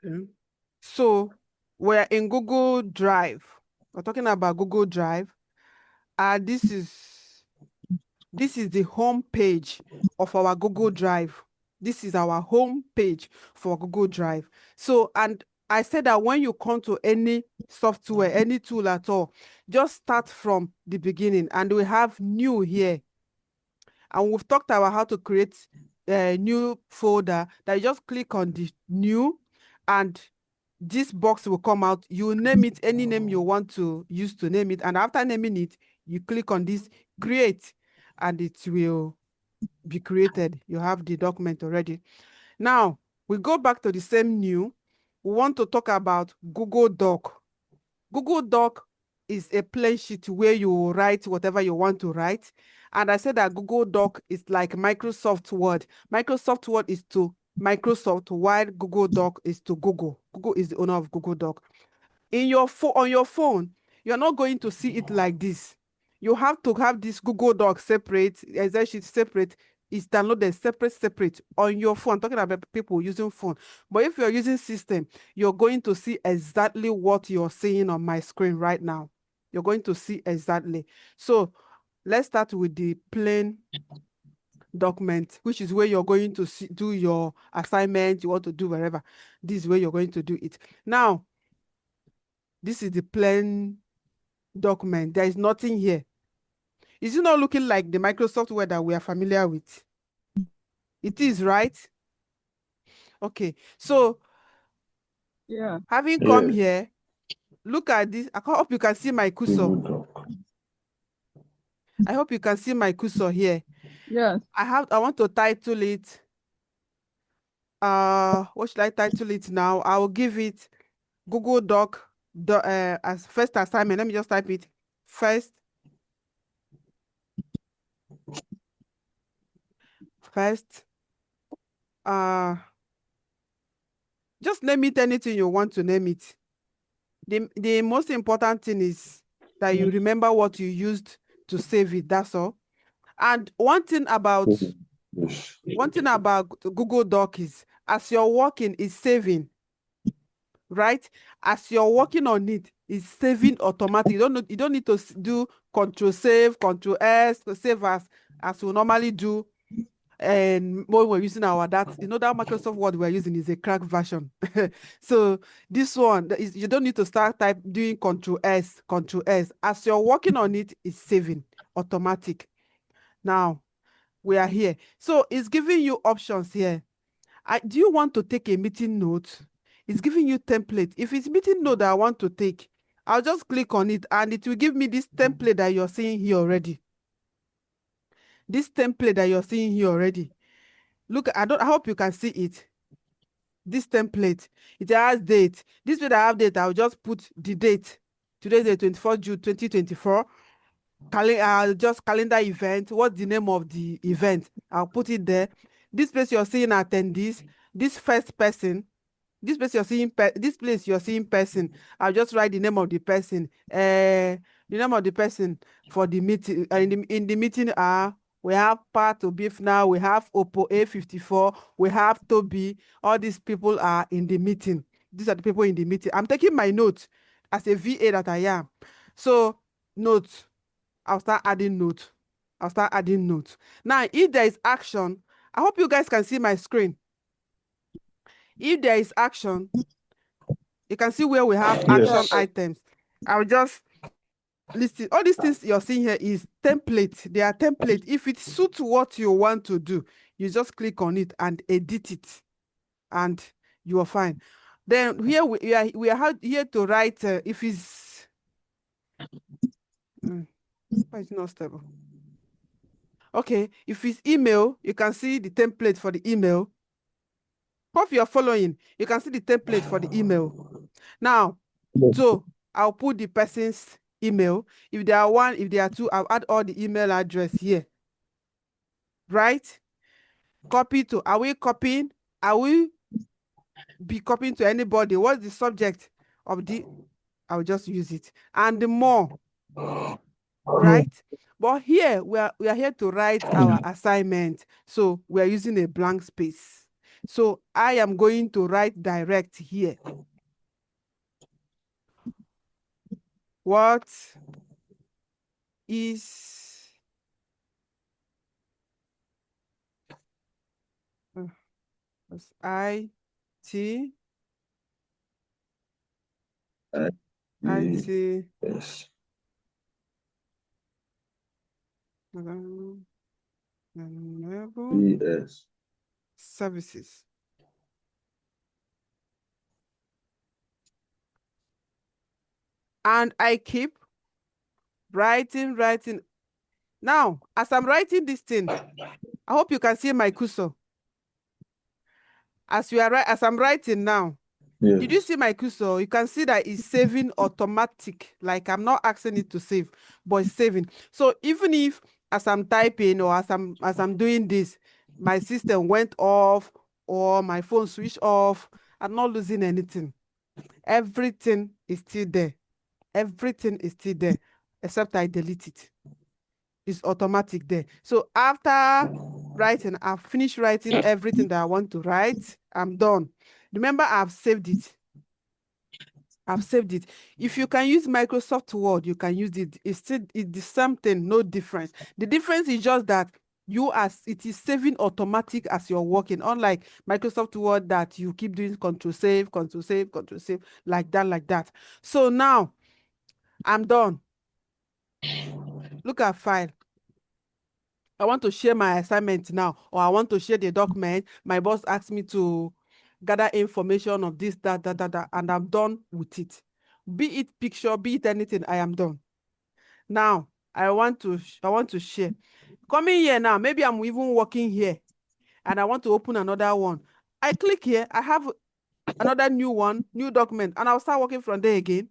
Okay. So we're in Google Drive. We're talking about Google Drive. This is the home page of our Google Drive. This is our home page for Google Drive. So, and I said that when you come to any software, any tool at all, just start from the beginning. And we have new here. And we've talked about how to create a new folder that you just click on the new, and this box will come out. You name it any name you want to use to name it. And after naming it, you click on this create, and it will be created. You have the document already. Now, we go back to the same new. We want to talk about Google Doc. Google Doc is a plain sheet where you write whatever you want to write. And I said that Google Doc is like Microsoft Word. Microsoft Word is to Microsoft, while Google Doc is to Google. Google is the owner of Google Doc. On your phone, you're not going to see it like this. You have to have this Google Doc separate, Excel sheet separate. It's downloaded separate on your phone. I'm talking about people using phone. But if you're using system, you're going to see exactly what you're seeing on my screen right now. You're going to see exactly. So let's start with the plain document, which is where you're going to do your assignment, you want to do wherever. This is where you're going to do it. Now, this is the plain document. There is nothing here. Is it not looking like the Microsoft Word that we are familiar with? It is, right? Okay. So Yeah. having come Yes. here, look at this. I hope you can see my cursor. Google Doc. I hope you can see my cursor here. Yes. I want to title it. What should I title it now? I will give it Google Doc as first assignment. Let me just type it. First. Uh just name it anything you want to name it. The most important thing is that you remember what you used to save it. That's all. And Yes. one thing about Google Doc is, as you're working, it's saving, right? As you're working on it, it's saving automatic. You don't need to do Control Save, Control S, save as we normally do. And when we're using our that Microsoft Word we're using is a cracked version. So this one you don't need to start doing Control S, Control S. As you're working on it, it's saving automatic. Now we are here. So it's giving you options here. Do you want to take a meeting note? It's giving you template. If it's meeting note that I want to take, I'll just click on it and it will give me this template that you're seeing here already. This template that you're seeing here already. Look, I hope you can see it. This template, it has date. This way that I have date, I'll just put the date. Today is the 24th June 2024. Just calendar event. What's the name of the event? I'll put it there. This place you're seeing attendees, this first person, this place you're seeing person. I'll just write the name of the person. The name of the person for the meeting. In the meeting we have Pat Obif now, we have Oppo A54, we have Toby. All these people are in the meeting. These are the people in the meeting. I'm taking my notes as a VA that I am. So notes. I'll start adding notes. I'll start adding notes. Now, if there is action, I hope you guys can see my screen. If there is action, you can see where we have action Yes. items. I'll just list it. All these things you're seeing here is template. They are template. If it suits what you want to do, you just click on it and edit it, and you are fine. Then here we are here to write if it's why it's not stable. Okay, if it's email, you can see the template for the email. Hope you're following. You can see the template for the email. Now, so I'll put the person's email. If there are one, if there are two, I'll add all the email address here. Right? Copy to, are we copying? Are we be copying to anybody? What's the subject of the, I'll just use it. And the more, right? But here, we are here to write our assignment. So we are using a blank space. So I am going to write direct here. What is IT Yes. Yes. services. And I keep writing. Now, as I'm writing this thing, I hope you can see my cursor. As I'm writing now, Yes. did you see my cursor? You can see that it's saving automatic. Like I'm not asking it to save, but it's saving. So even if as I'm typing or as I'm doing this, my system went off or my phone switched off, I'm not losing anything. Everything is still there. Everything is still there, except I delete it. It's automatic there. So after writing, I've finished writing everything that I want to write. I'm done. Remember, I've saved it. I've saved it. If you can use Microsoft Word, you can use it. It's the same thing, no difference. The difference is just that it is saving automatic as you're working, unlike Microsoft Word that you keep doing Control Save, like that. So now I'm done. Look at file. I want to share my assignment now, or I want to share the document. My boss asked me to gather information of this, that, and I'm done with it. Be it picture, be it anything, I am done. Now, I want to share. Coming here now, maybe I'm even working here, and I want to open another one. I click here, I have another new one, new document, and I'll start working from there again.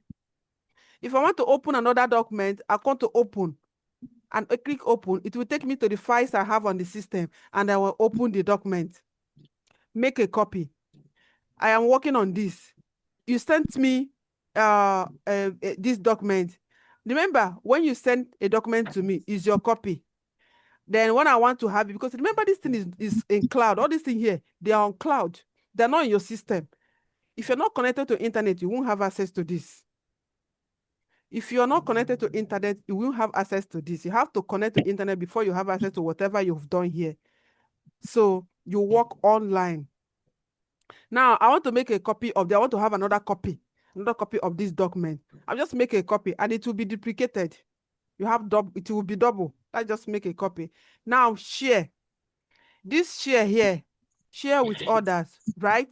If I want to open another document, I want to open. And I click open, it will take me to the files I have on the system, and I will open the document, make a copy. I am working on this. You sent me this document. Remember, when you send a document to me, is your copy. Then when I want to have it, because remember this thing is in cloud, all these things here, they are on cloud. They're not in your system. If you're not connected to internet, you won't have access to this. If you're not connected to internet, you will have access to this. You have to connect to internet before you have access to whatever you've done here. So you work online. Now, I want to make a copy of I want to have another copy of this document. I'll just make a copy and it will be duplicated. You have double, it will be double. I just make a copy. Now share. This share here, share with others, right?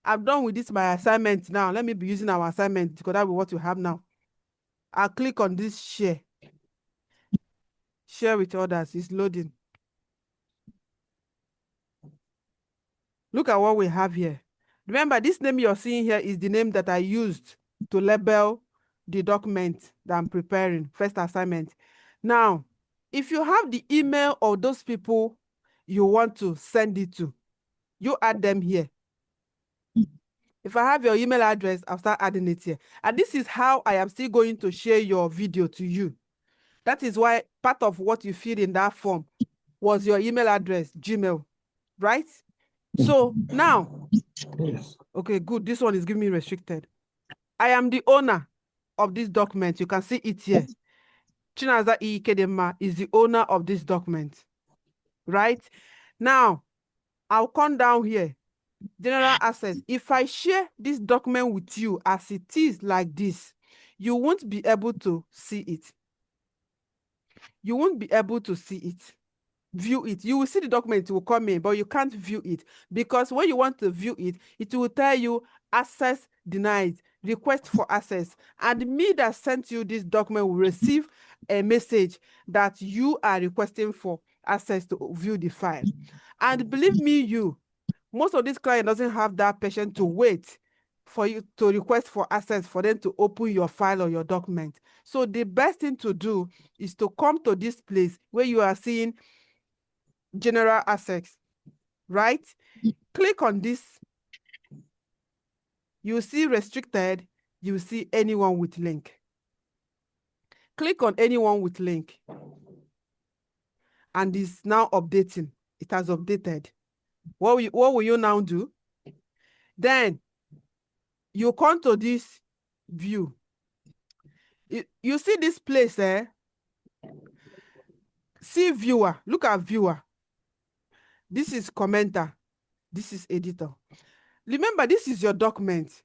I'm done with this, my assignment now. Let me be using our assignment because that will be what you have now. I'll click on this share. Share with others. It's loading. Look at what we have here. Remember, this name you're seeing here is the name that I used to label the document that I'm preparing, first assignment. Now, if you have the email of those people you want to send it to, you add them here. If I have your email address, I'll start adding it here. And this is how I am still going to share your video to you. That is why part of what you filled in that form was your email address, Gmail, right? So now, Yes. okay, good. This one is giving me restricted. I am the owner of this document. You can see it here. Chinaza Ikedema is the owner of this document, right? Now, I'll come down here. General access. If I share this document with you as it is like this, you won't be able to see it. You won't be able to see it. View it. You will see the document, it will come in, but you can't view it because when you want to view it, it will tell you access denied, request for access. And me that sent you this document will receive a message that you are requesting for access to view the file. And believe me, most of these clients doesn't have that patience to wait for you to request for access for them to open your file or your document. So the best thing to do is to come to this place where you are seeing general access, right? Click on this. You see restricted, you see anyone with link. Click on anyone with link. And it's now updating. It has updated. What will you now do? Then you come to this view. You see this place, eh? See viewer. Look at viewer. This is commenter. This is editor. Remember, this is your document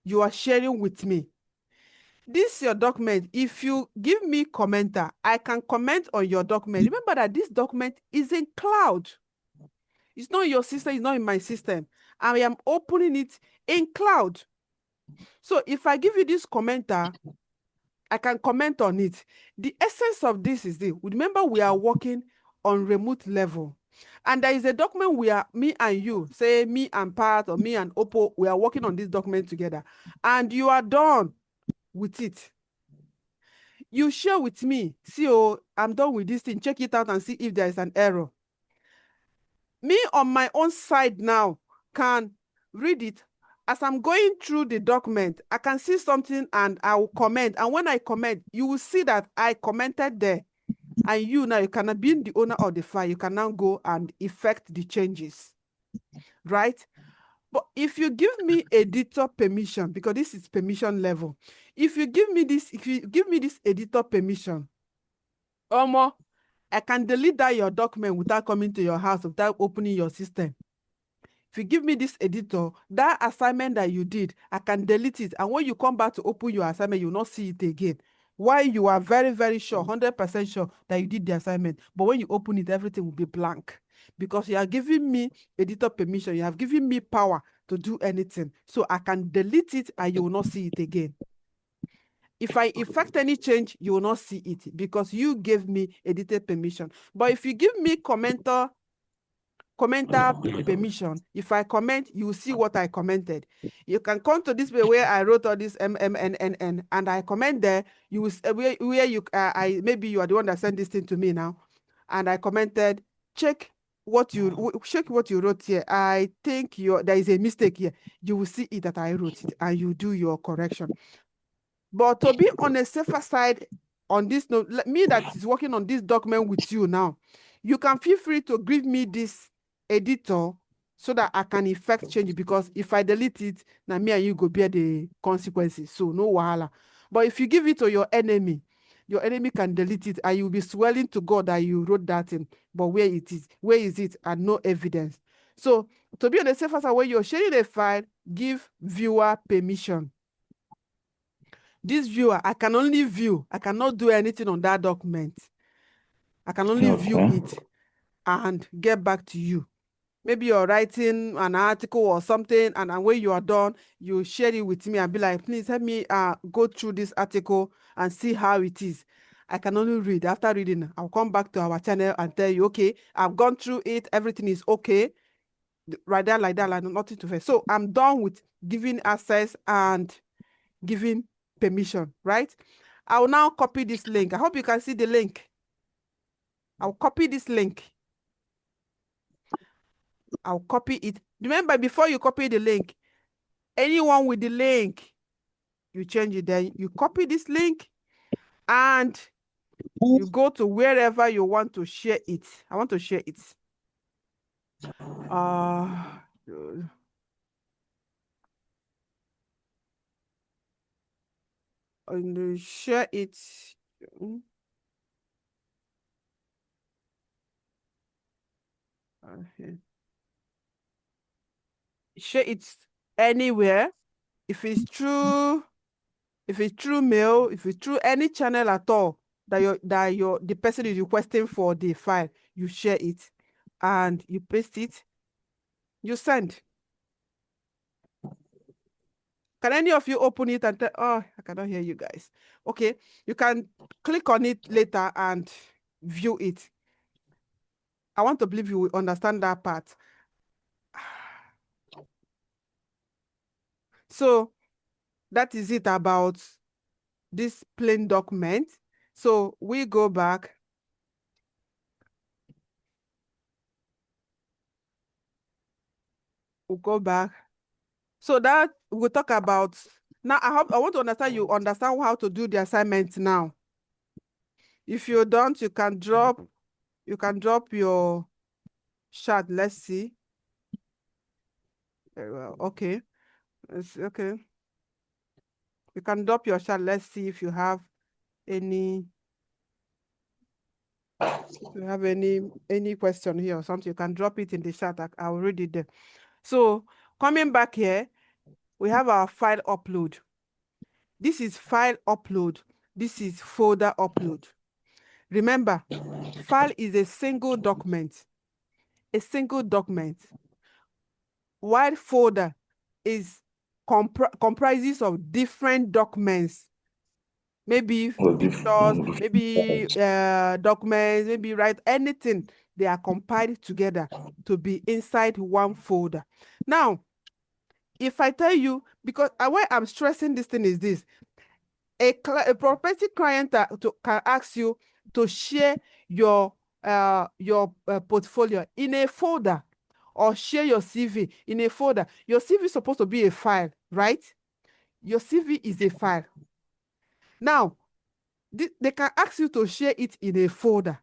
you are sharing with me. This is your document. If you give me commenter, I can comment on your document. Remember that this document is in cloud. It's not in your system, it's not in my system. I am opening it in cloud. So if I give you this commenter, I can comment on it. The essence of this is this. Remember, we are working on remote level. And there is a document me and you, say me and Pat or me and Oppo, we are working on this document together. And you are done with it. You share with me, see, oh, I'm done with this thing. Check it out and see if there is an error. Me on my own side now can read it. As I'm going through the document, I can see something and I will comment. And when I comment, you will see that I commented there. And you now, you cannot be the owner of the file. You can now go and effect the changes, right? But if you give me editor permission, because this is permission level, if you give me this editor permission, I can delete that your document without coming to your house, without opening your system. If you give me this editor, that assignment that you did, I can delete it. And when you come back to open your assignment, you will not see it again. Why? You are very, very sure, 100% sure that you did the assignment. But when you open it, everything will be blank. Because you are giving me editor permission. You have given me power to do anything. So I can delete it and you will not see it again. If I effect any change, you will not see it because you gave me editor permission. But if you give me commenter permission, if I comment, you will see what I commented. You can come to this way where I wrote all this MMNNN and I comment there. You will where you maybe you are the one that sent this thing to me now, and I commented, check what you wrote here. I think there is a mistake here. You will see it that I wrote it and you do your correction. But to be on a safer side on this note, me that is working on this document with you now, you can feel free to give me this editor so that I can effect change, because if I delete it, now me and you go bear the consequences. So no wahala. But if you give it to your enemy can delete it and you'll be swelling to God that you wrote that in, but where is it, and no evidence. So to be on the safer side, when you're sharing a file, give viewer permission. This viewer, I can only view. I cannot do anything on that document. I can only view it and get back to you. Maybe you're writing an article or something, and when you are done, you share it with me and be like, please help me go through this article and see how it is. I can only read. After reading, I'll come back to our channel and tell you, okay, I've gone through it. Everything is okay. Right there, like that, like nothing to face. So I'm done with giving access and giving permission, right? I will now copy this link. I hope you can see the link. I'll copy this link. I'll copy it. Remember, before you copy the link, anyone with the link, you change it, then you copy this link and you go to wherever you want to share it. I want to share it. And share it. Share it anywhere. If it's through mail, if it's through any channel at all that the person is requesting for the file, you share it and you paste it, you send. Can any of you open it and tell, oh, I cannot hear you guys. Okay, you can click on it later and view it. I want to believe you will understand that part. So that is it about this plain document. So we go back. We'll go back. So that we'll talk about now. I want to understand you understand how to do the assignment now. If you don't, you can drop your chat. Let's see. Very well. Okay. Okay. You can drop your chat. Let's see if you have any question here or something. You can drop it in the chat. I'll read it there. So coming back here, we have our file upload. This is file upload. This is folder upload. Remember, file is a single document. A single document. While folder is comprises of different documents. Maybe pictures, maybe documents, maybe write anything. They are compiled together to be inside one folder. Now, if I tell you, because why I'm stressing this thing is this, a prospective client can ask you to share your portfolio in a folder, or share your CV in a folder. Your CV is supposed to be a file, right? Your CV is a file. Now, they can ask you to share it in a folder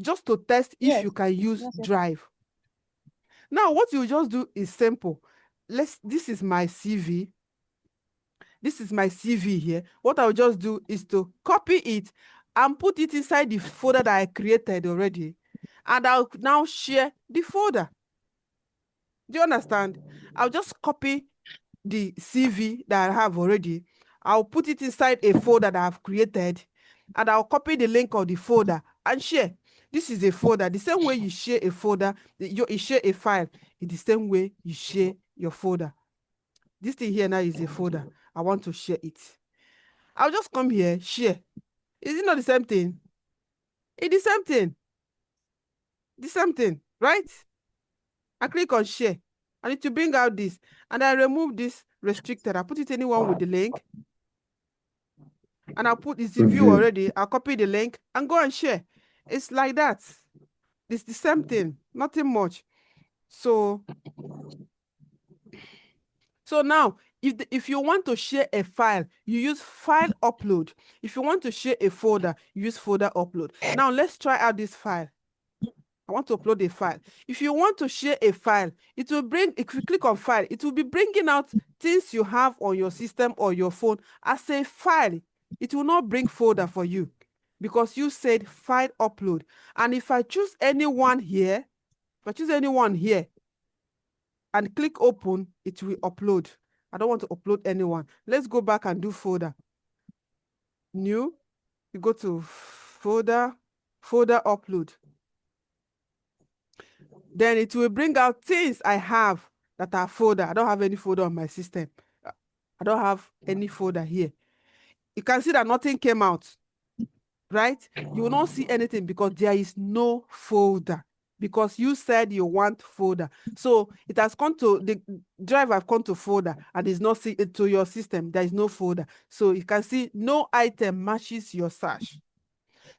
just to test if you can use Drive. Now, what you just do is simple. This is my CV. This is my CV here. What I'll just do is to copy it and put it inside the folder that I created already. And I'll now share the folder. Do you understand? I'll just copy the CV that I have already. I'll put it inside a folder that I've created, and I'll copy the link of the folder and share. This is a folder. The same way you share a folder, you share a file, in the same way you share your folder. This thing here now is a folder. I want to share it. I'll just come here, share. Is it not the same thing? It's the same thing. The same thing, right? I click on share. I need to bring out this, and I remove this restricted. I put it anyone with the link, and I'll put this view already. I'll copy the link and go and share. It's like that. It's the same thing, nothing much. So now, if you want to share a file, you use file upload. If you want to share a folder, you use folder upload. Now let's try out this file. I want to upload a file. If you want to share a file, it will bring, if you click on file, it will be bringing out things you have on your system or your phone as a file. It will not bring folder for you because you said file upload. And if I choose anyone here, and click open, it will upload. I don't want to upload anyone. Let's go back and do folder. New, you go to folder upload. Then it will bring out things I have that are folder. I don't have any folder on my system. I don't have any folder here. You can see that nothing came out, right? You will not see anything because there is no folder, because you said you want folder. So it has gone to the Drive, have gone to folder, and is not see it to your system. There is no folder. So you can see no item matches your search.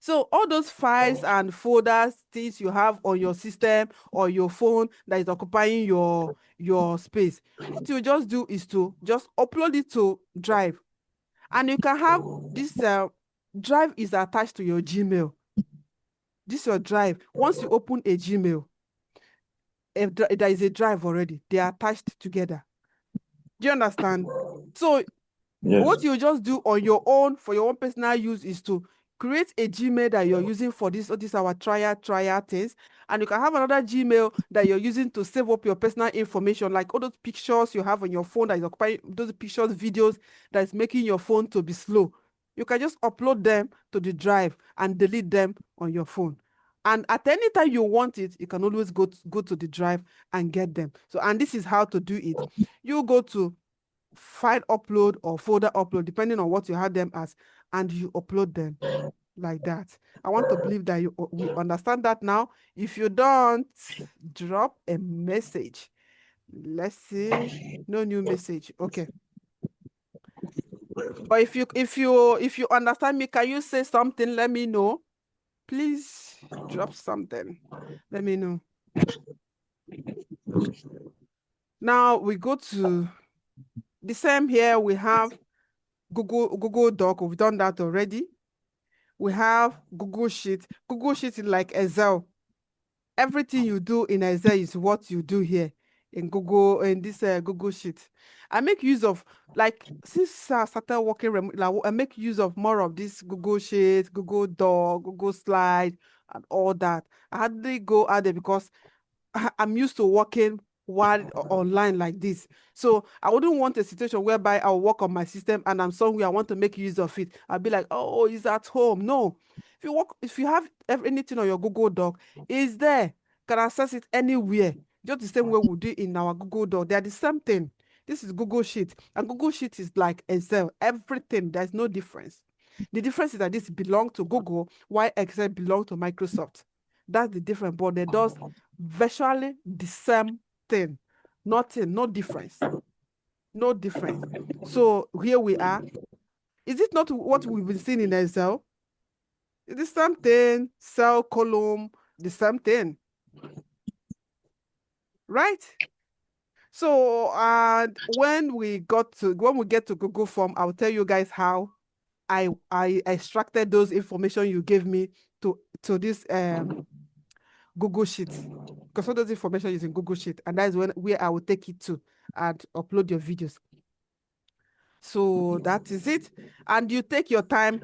So all those files and folders, things you have on your system or your phone that is occupying your space, what you just do is to just upload it to Drive. And you can have this Drive is attached to your Gmail. This is your Drive. Once you open a Gmail, if there is a Drive already, they are attached together. Do you understand? So what you just do on your own, for your own personal use, is to create a Gmail that you're using for this our trial things. And you can have another Gmail that you're using to save up your personal information, like all those pictures you have on your phone that is occupying those pictures, videos that is making your phone to be slow. You can just upload them to the Drive and delete them on your phone. And at any time you want it, you can always go to the Drive and get them. So, and this is how to do it. You go to file upload or folder upload, depending on what you have them as, and you upload them like that. I want to believe that we understand that now. If you don't, drop a message. Let's see. No new message. Okay. But if you understand me, can you say something? Let me know. Please drop something. Let me know. Now we go to the same here. We have Google Doc. We've done that already. We have Google Sheet. Google Sheet is like Excel. Everything you do in Excel is what you do here in this Google Sheet. I make use of, like, since I started working like, I make use of more of this Google Sheet, Google Doc, Google Slide, and all that. I hardly go out there because I'm used to working while online like this. So I wouldn't want a situation whereby I'll work on my system and I'm somewhere I want to make use of it. I'll be like, oh, it's at home. No. If you have anything on your Google Doc, it's there. Can access it anywhere. Just the same way we do in our Google Doc. They're the same thing. This is Google Sheet. And Google Sheet is like Excel. Everything. There's no difference. The difference is that this belongs to Google, while Excel belongs to Microsoft. That's the difference. But they does virtually the same thing. Nothing, no difference. No difference. So here we are. Is it not what we've been seeing in Excel? It's the same thing, cell, column, the same thing. Right? So when we get to Google Form, I'll tell you guys how I extracted those information you gave me to this Google Sheet, because all those information is in Google Sheet, and that is where I will take it to and upload your videos. So that is it. And you take your time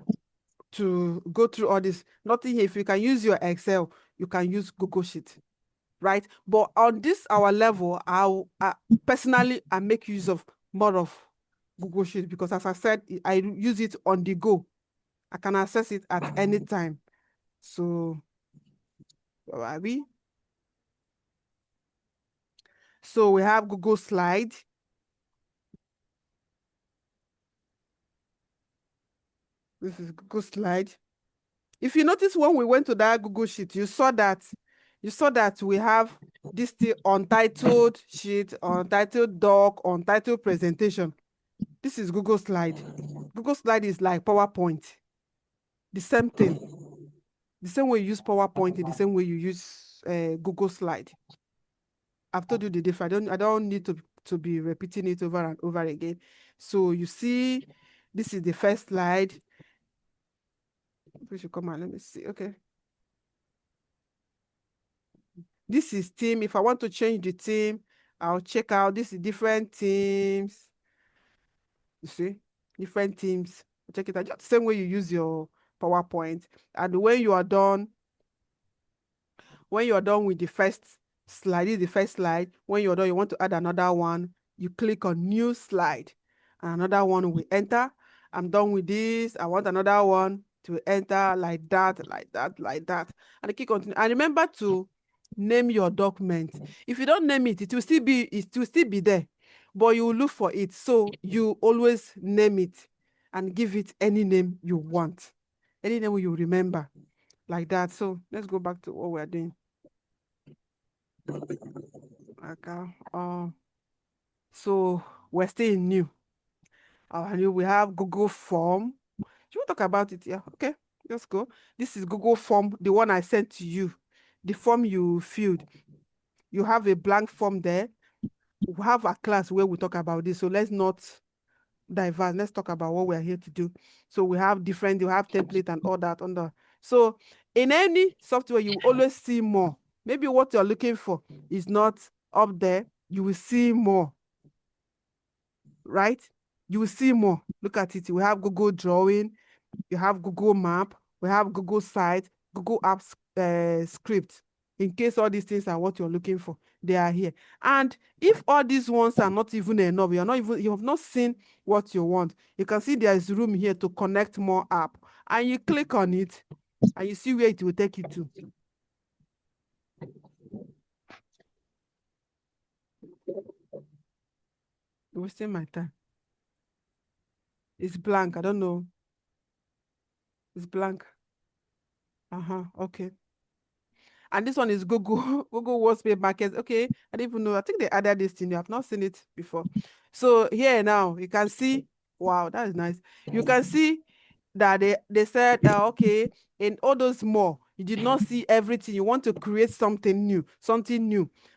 to go through all this. Nothing here. If you can use your Excel, you can use Google Sheet, right? But on this our level, personally I make use of more of Google Sheet, because as I said, I use it on the go. I can access it at any time. So where are we? So we have Google Slide. This is Google Slide. If you notice, when we went to that Google Sheet, you saw that we have this untitled sheet, untitled doc, untitled presentation. This is Google Slide. Google Slide is like PowerPoint. The same thing. The same way you use PowerPoint, the same way you use Google Slide. I've told you the difference. I don't need to be repeating it over and over again. So you see, this is the first slide. We should come on, let me see. Okay. This is team. If I want to change the team, I'll check out. This is different teams. You see, different teams. Check it out. Just the same way you use your PowerPoint. And when you are done with the first slide, this is the first slide. When you're done, you want to add another one, you click on new slide. And another one will enter. I'm done with this. I want another one to enter, like that, like that, like that. And I keep continuing. And remember to name your document. If you don't name it, it will still be there, but you will look for it. So you always name it and give it any name you want, any name you remember, like that. So let's go back to what we're doing. Okay. So we're still in new. We have Google Form. Should we talk about it? Yeah. Okay. Let's go. This is Google Form, the one I sent to you. The form you filled. You have a blank form there. We have a class where we talk about this. So let's not diverse. Let's talk about what we're here to do. So we have different, you have template and all that under. So in any software, you will always see more. Maybe what you're looking for is not up there. You will see more. Right? You will see more. Look at it. We have Google Drawing. You have Google Map. We have Google Site, Google Apps script. In case all these things are what you're looking for, they are here. And if all these ones are not even enough, you have not seen what you want, you can see there is room here to connect more app. And you click on it and you see where it will take you to. You're wasting my time. It's blank. I don't know. It's blank. Okay. And this one is Google Workspace Market. Okay, I didn't even know. I think they added this thing. You have not seen it before. So here now, you can see, wow, that is nice. You can see that they said, okay, in all those more, you did not see everything. You want to create something new,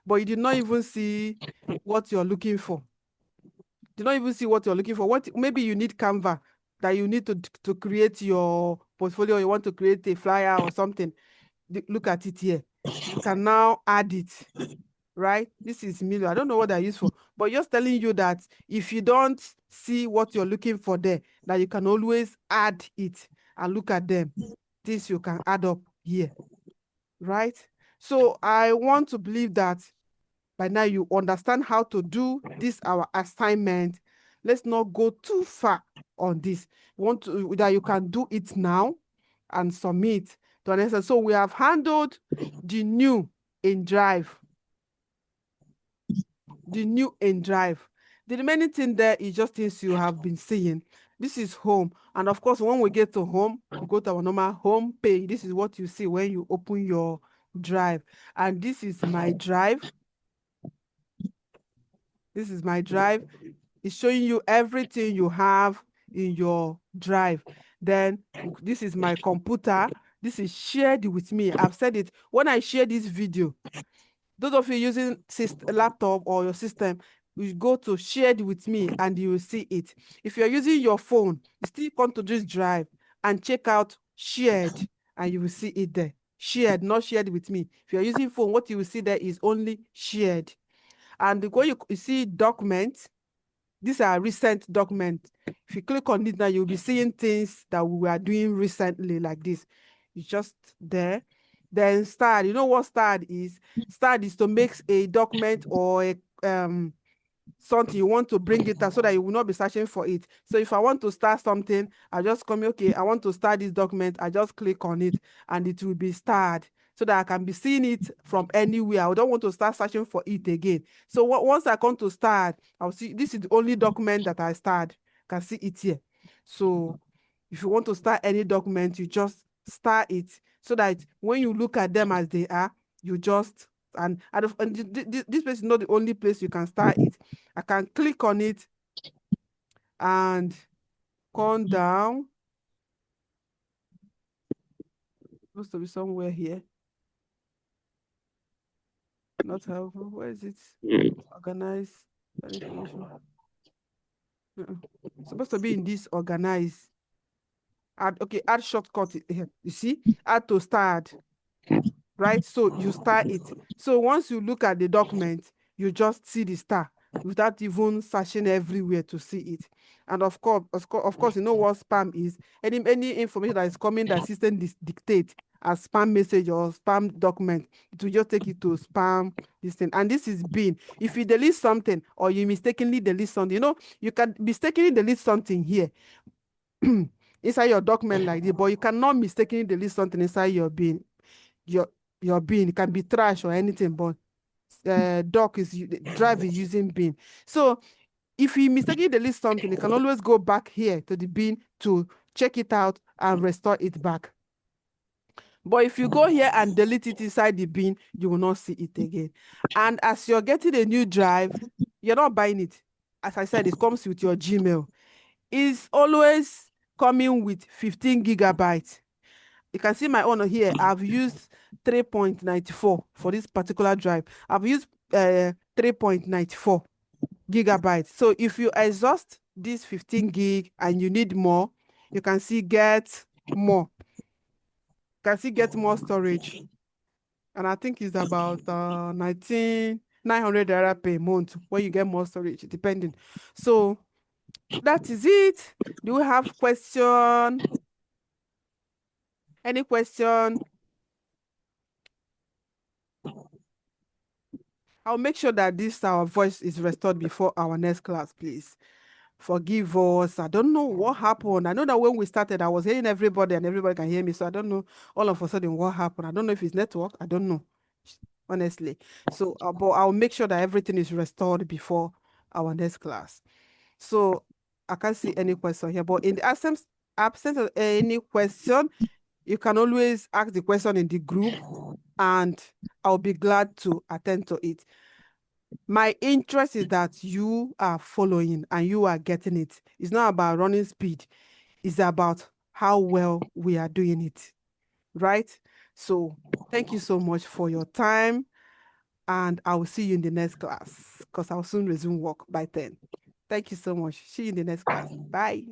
but you did not even see what you're looking for. You did not even see what you're looking for. Maybe you need Canva, that you need to create your portfolio. You want to create a flyer or something. Look at it here. You can now add it. right? This is Milo. I don't know what they're used for, but just telling you that if you don't see what you're looking for there, that you can always add it and look at them. This you can add up here, right? So I want to believe that by now you understand how to do this, our assignment. Let's not go too far on this. Want to that you can do it now and submit to an answer. So we have handled the new in Drive. The new in Drive. The remaining thing there is just things you have been seeing. This is home. And of course, when we get to home, we go to our normal home page. This is what you see when you open your Drive. And this is my Drive. This is my Drive. It's showing you everything you have in your Drive. Then this is my computer. This is shared with me. I've said it. When I share this video, those of you using laptop or your system, you go to shared with me and you will see it. If you're using your phone, you still come to this Drive and check out shared and you will see it there. Shared, not shared with me. If you're using phone, what you will see there is only shared. And when you see documents, these are recent documents. If you click on it now, you'll be seeing things that we were doing recently like this. It's just there. Then start. You know what start is? Start is to make a document or a something you want to bring it out so that you will not be searching for it. So if I want to start something, I just come, okay, I want to start this document. I just click on it and it will be started so that I can be seeing it from anywhere. I don't want to start searching for it again. So once I come to start, I'll see this is the only document that I start. Can see it here. So if you want to start any document, you just start it so that when you look at them as they are, you just and this place is not the only place you can start it. I can click on it and come down. Supposed to be somewhere here. Not helpful. Where is it? Organize information. Supposed to be in this organize. Add, okay, add shortcut here. You see, add to start. Right? So you start it. So once you look at the document, you just see the star without even searching everywhere to see it. And of course, you know what spam is? Any information that is coming that system dictate as spam message or spam document, it will just take you to spam this thing. And this is bin. If you delete something or you mistakenly delete something, you know, you can mistakenly delete something here inside your document like this, but you cannot mistakenly delete something inside your bin. Your bin, it can be trash or anything, but Drive is using bin. So if you mistakenly delete something, you can always go back here to the bin to check it out and restore it back. But if you go here and delete it inside the bin, you will not see it again. And as you're getting a new Drive, you're not buying it. As I said, it comes with your Gmail. It's always coming with 15 gigabytes. You can see my own here. I've used 3.94 for this particular Drive. I've used 3.94 gigabytes. So if you exhaust this 15 gig and you need more, you can see get more. You can see get more storage. And I think it's about 900 naira per month when you get more storage, depending. So that is it. Do we have question? Any question? I'll make sure that our voice is restored before our next class, please. Forgive us. I don't know what happened. I know that when we started, I was hearing everybody and everybody can hear me. So I don't know all of a sudden what happened. I don't know if it's network. I don't know, honestly. So, but I'll make sure that everything is restored before our next class. So I can't see any question here, but in the absence of any question, you can always ask the question in the group and I'll be glad to attend to it. My interest is that you are following and you are getting it. It's not about running speed. It's about how well we are doing it, right? So thank you so much for your time and I will see you in the next class because I'll soon resume work by 10. Thank you so much. See you in the next class. Bye.